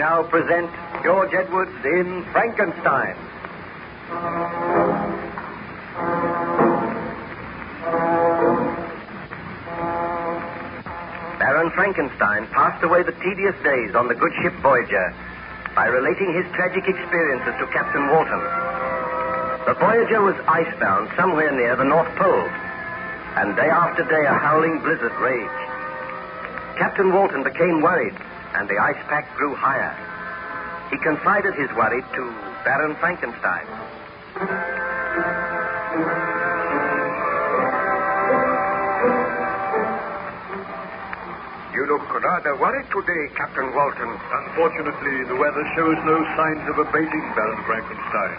now present George Edwards in Frankenstein. Baron Frankenstein passed away the tedious days on the good ship Voyager by relating his tragic experiences to Captain Walton. The Voyager was icebound somewhere near the North Pole, and day after day a howling blizzard raged. Captain Walton became worried, and the ice pack grew higher. He confided his worry to Baron Frankenstein. You look rather worried today, Captain Walton. Unfortunately, the weather shows no signs of abating, Baron Frankenstein.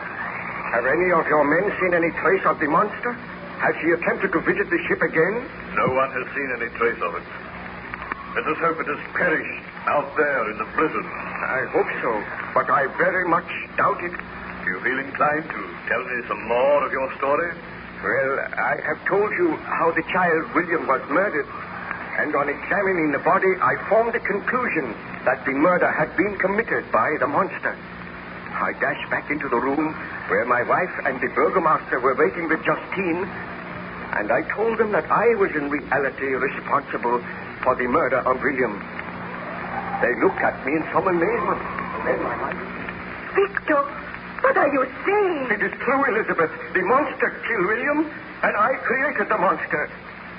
Have any of your men seen any trace of the monster? Has he attempted to visit the ship again? No one has seen any trace of it. Let us hope it has perished out there in the blizzard. I hope so, but I very much doubt it. Do you feel inclined to tell me some more of your story? Well, I have told you how the child William was murdered, and on examining the body, I formed the conclusion that the murder had been committed by the monster. I dashed back into the room where my wife and the burgomaster were waiting with Justine, and I told them that I was in reality responsible for the murder of William. They looked at me in some amazement. Then my wife... Victor, what are you saying? It is true, Elizabeth. The monster killed William, and I created the monster.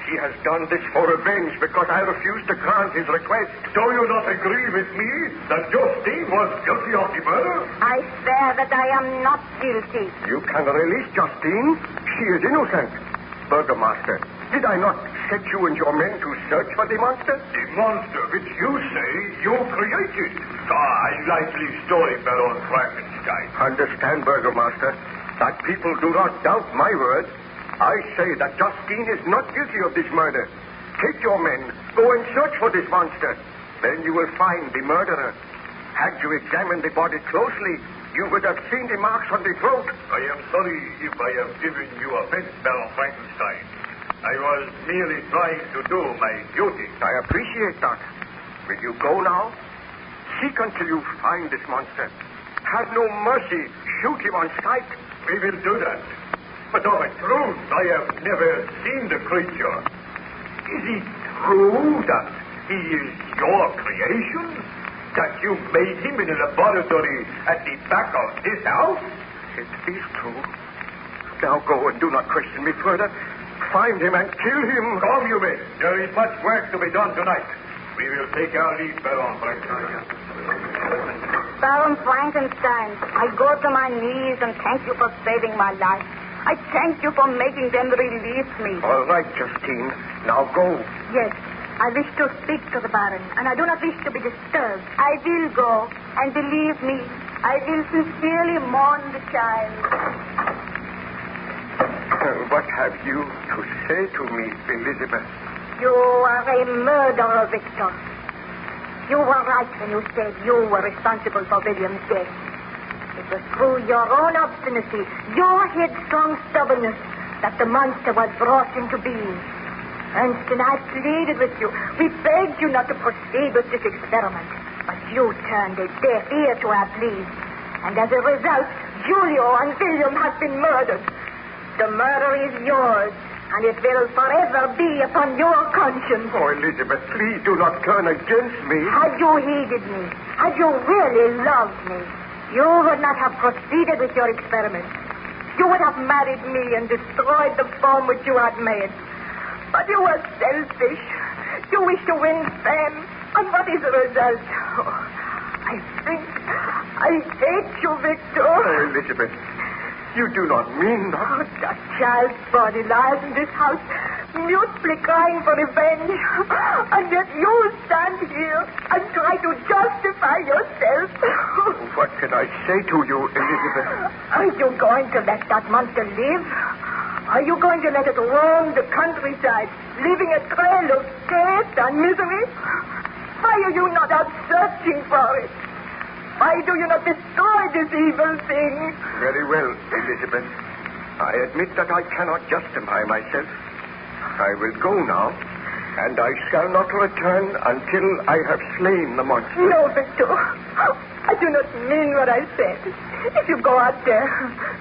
He has done this for revenge because I refused to grant his request. Do you not agree with me that Justine was guilty of the murder? I swear that I am not guilty. You can release Justine. She is innocent. Burgomaster, did I not set you and your men to search for the monster? The monster which you say you created. I likely story, Baron Frankenstein. Understand, Burgomaster, that people do not doubt my word. I say that Justine is not guilty of this murder. Take your men, go and search for this monster. Then you will find the murderer. Had you examined the body closely, you would have seen the marks on the throat. I am sorry if I have given you offense, Baron Frankenstein. I was merely trying to do my duty. I appreciate that. Will you go now? Seek until you find this monster. Have no mercy. Shoot him on sight. We will do that. But of a truth, I have never seen the creature. Is it true that he is your creation? That you made him in a laboratory at the back of this house? It is true. Now go and do not question me further. Find him and kill him. Come, you men. There is much work to be done tonight. We will take our leave, Baron Frankenstein. Baron Frankenstein, I go to my knees and thank you for saving my life. I thank you for making them release me. All right, Justine. Now go. Yes, I wish to speak to the Baron, and I do not wish to be disturbed. I will go, and believe me, I will sincerely mourn the child. What have you to say to me, Elizabeth? You are a murderer, Victor. You were right when you said you were responsible for William's death. It was through your own obstinacy, your headstrong stubbornness, that the monster was brought into being. Ernst and I pleaded with you. We begged you not to proceed with this experiment. But you turned a deaf ear to our pleas. And as a result, Julio and William have been murdered. The murder is yours, and it will forever be upon your conscience. Oh, Elizabeth, please do not turn against me. Had you heeded me, had you really loved me, you would not have proceeded with your experiment. You would have married me and destroyed the form which you had made. But you were selfish. You wish to win fame. And what is the result? Oh, I hate you, Victor. Oh, Elizabeth, you do not mean that. Oh, that child's body lies in this house, mutely crying for revenge. And yet you stand here and try to justify yourself. What can I say to you, Elizabeth? Are you going to let that monster live? Are you going to let it roam the countryside, leaving a trail of death and misery? Why are you not out searching for it? Why do you not destroy this evil thing? Very well, Elizabeth. I admit that I cannot justify myself. I will go now, and I shall not return until I have slain the monster. No, Victor. do not mean what I said. If you go out there,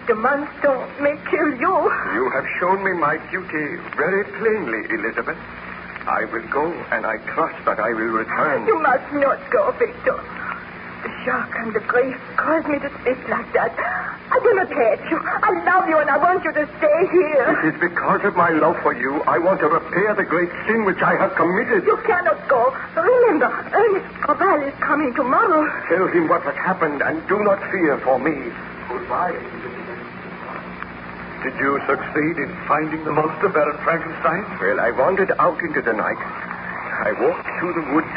the monster may kill you. You have shown me my duty very plainly, Elizabeth. I will go, and I trust that I will return. You must not go, Victor. The shock and the grief caused me to speak like that. I do not hate you. I love you, and I want you to stay here. It is because of my love for you I want to repair the great sin which I have committed. You cannot go. Remember, Ernest Cobal is coming tomorrow. Tell him what has happened, and do not fear for me. Goodbye. Did you succeed in finding the monster, Baron Frankenstein? Well, I wandered out into the night. I walked through the woods.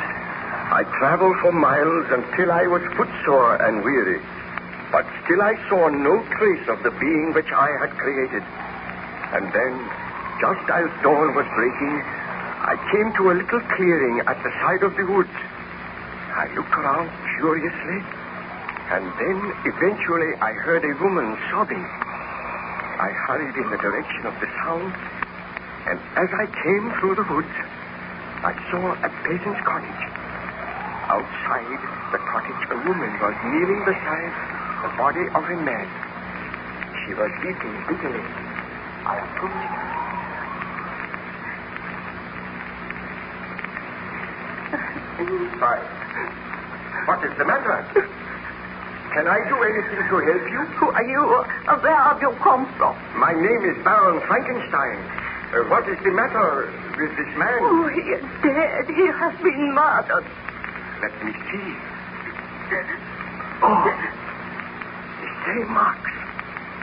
I traveled for miles until I was footsore and weary. But still I saw no trace of the being which I had created. And then, just as dawn was breaking, I came to a little clearing at the side of the woods. I looked around curiously, and then eventually I heard a woman sobbing. I hurried in the direction of the sound, and as I came through the woods, I saw a peasant's cottage. Outside the cottage, a woman was kneeling beside the body of a man. She was weeping bitterly. I approached her. Why? What is the matter? Can I do anything to help you? Who are you? Where have you come from? My name is Baron Frankenstein. What is the matter with this man? Oh, he is dead. He has been murdered. Let me see. Oh, the same marks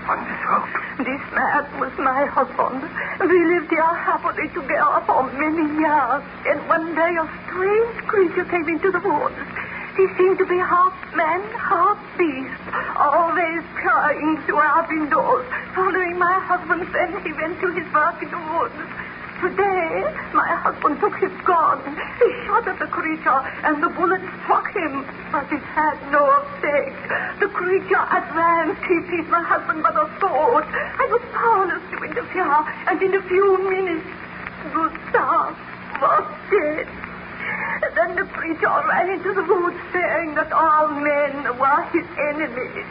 on the throat. This man was my husband. We lived here happily together for many years. And one day a strange creature came into the woods. He seemed to be half man, half beast, always trying to our windows. Following my husband, then he went to his work in the woods. Today, my husband took his gun. He shot at the creature, and the bullet struck him, but it had no effect. The creature advanced. He seized my husband by the throat. I was powerless to interfere, and in a few minutes, Gustav was dead. Then the creature ran into the woods, saying that all men were his enemies.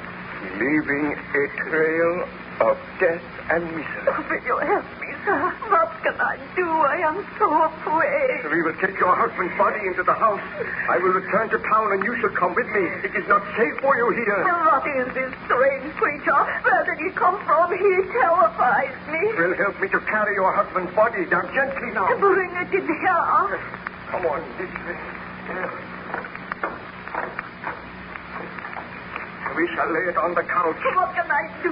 Leaving a trail of death and misery. Oh, will you help me, sir? What can I do? I am so afraid. We will take your husband's body into the house. I will return to town, and you shall come with me. It is not safe for you here. What is this strange creature? Where did he come from? He terrifies me. It will help me to carry your husband's body down gently now. Bring it in here. Come on, this way. We shall lay it on the couch. What can I do?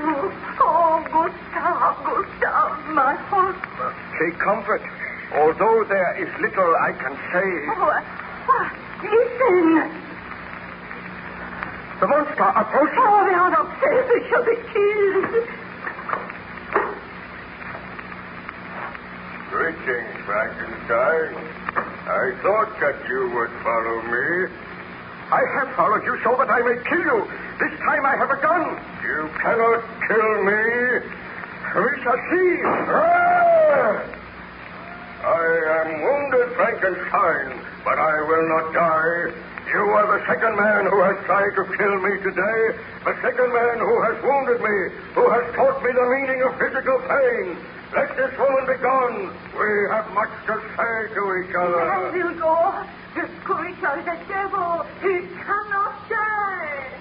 Oh, Gustav, my husband. Take comfort. Although there is little I can say. What? Listen. The monster approaching. Oh, they are not safe. They shall be killed. Greetings, Frankenstein. I thought that you would follow me. I have followed you so that I may kill you. This time I have a gun. You cannot kill me. We shall see. I am wounded, Frankenstein, but I will not die. You are the second man who has tried to kill me today, the second man who has wounded me, who has taught me the meaning of physical pain. Let this woman be gone. We have much to say to each other. I will go. This creature is a devil. He cannot die.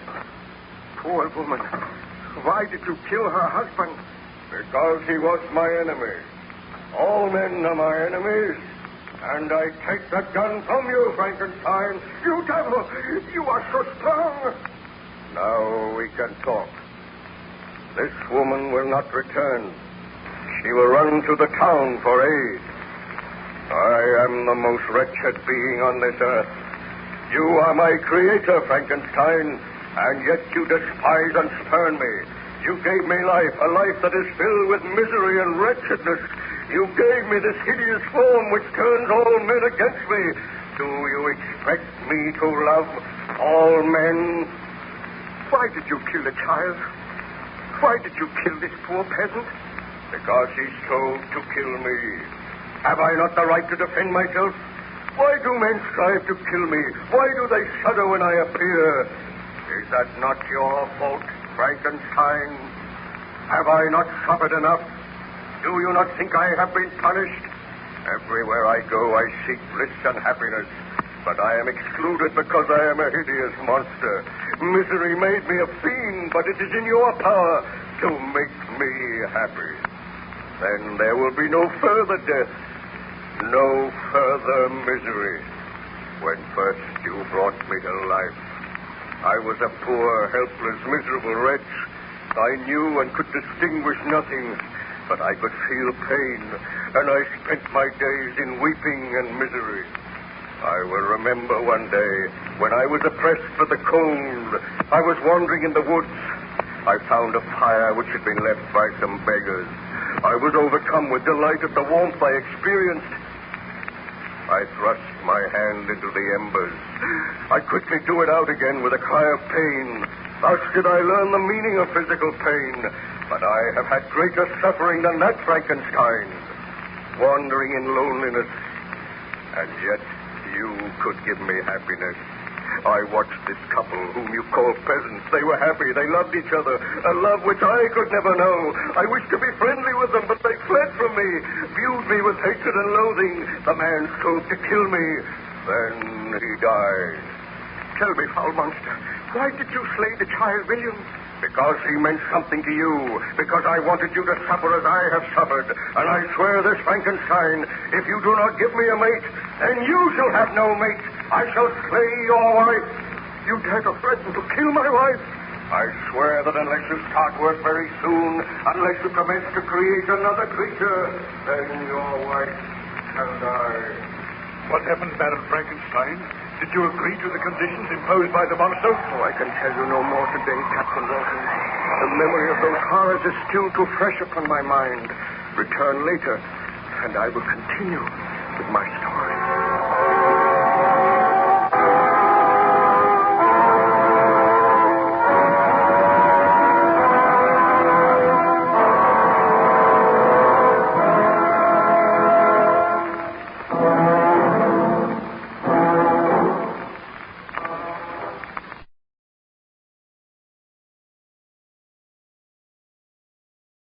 Poor woman. Why did you kill her husband? Because he was my enemy. All men are my enemies. And I take that gun from you, Frankenstein. You devil! You are so strong. Now we can talk. This woman will not return. She will run to the town for aid. I am the most wretched being on this earth. You are my creator, Frankenstein, and yet you despise and spurn me. You gave me life, a life that is filled with misery and wretchedness. You gave me this hideous form which turns all men against me. Do you expect me to love all men? Why did you kill the child? Why did you kill this poor peasant? Because he strove to kill me. Have I not the right to defend myself? Why do men strive to kill me? Why do they shudder when I appear? Is that not your fault, Frankenstein? Have I not suffered enough? Do you not think I have been punished? Everywhere I go, I seek bliss and happiness. But I am excluded because I am a hideous monster. Misery made me a fiend, but it is in your power to make me happy. Then there will be no further death, no further misery. When first you brought me to life, I was a poor, helpless, miserable wretch. I knew and could distinguish nothing, but I could feel pain, and I spent my days in weeping and misery. I will remember one day when I was oppressed for the cold. I was wandering in the woods. I found a fire which had been left by some beggars. I was overcome with delight at the warmth I experienced. I thrust my hand into the embers. I quickly drew it out again with a cry of pain. Thus did I learn the meaning of physical pain. But I have had greater suffering than that Frankenstein, wandering in loneliness. And yet you could give me happiness. I watched this couple whom you call peasants. They were happy. They loved each other. A love which I could never know. I wished to be friendly with them, but they fled from me, viewed me with hatred and loathing. The man strove to kill me. Then he died. Tell me, foul monster, why did you slay the child William? Because he meant something to you. Because I wanted you to suffer as I have suffered. And I swear this, Frankenstein, if you do not give me a mate, then you shall have no mate. I shall slay your wife. You dare to threaten to kill my wife? I swear that unless you start work very soon, unless you commence to create another creature, then your wife shall die. What happened, Baron Frankenstein? Did you agree to the conditions imposed by the monster? Oh, I can tell you no more today, Captain Walton. The memory of those horrors is still too fresh upon my mind. Return later, and I will continue with my story.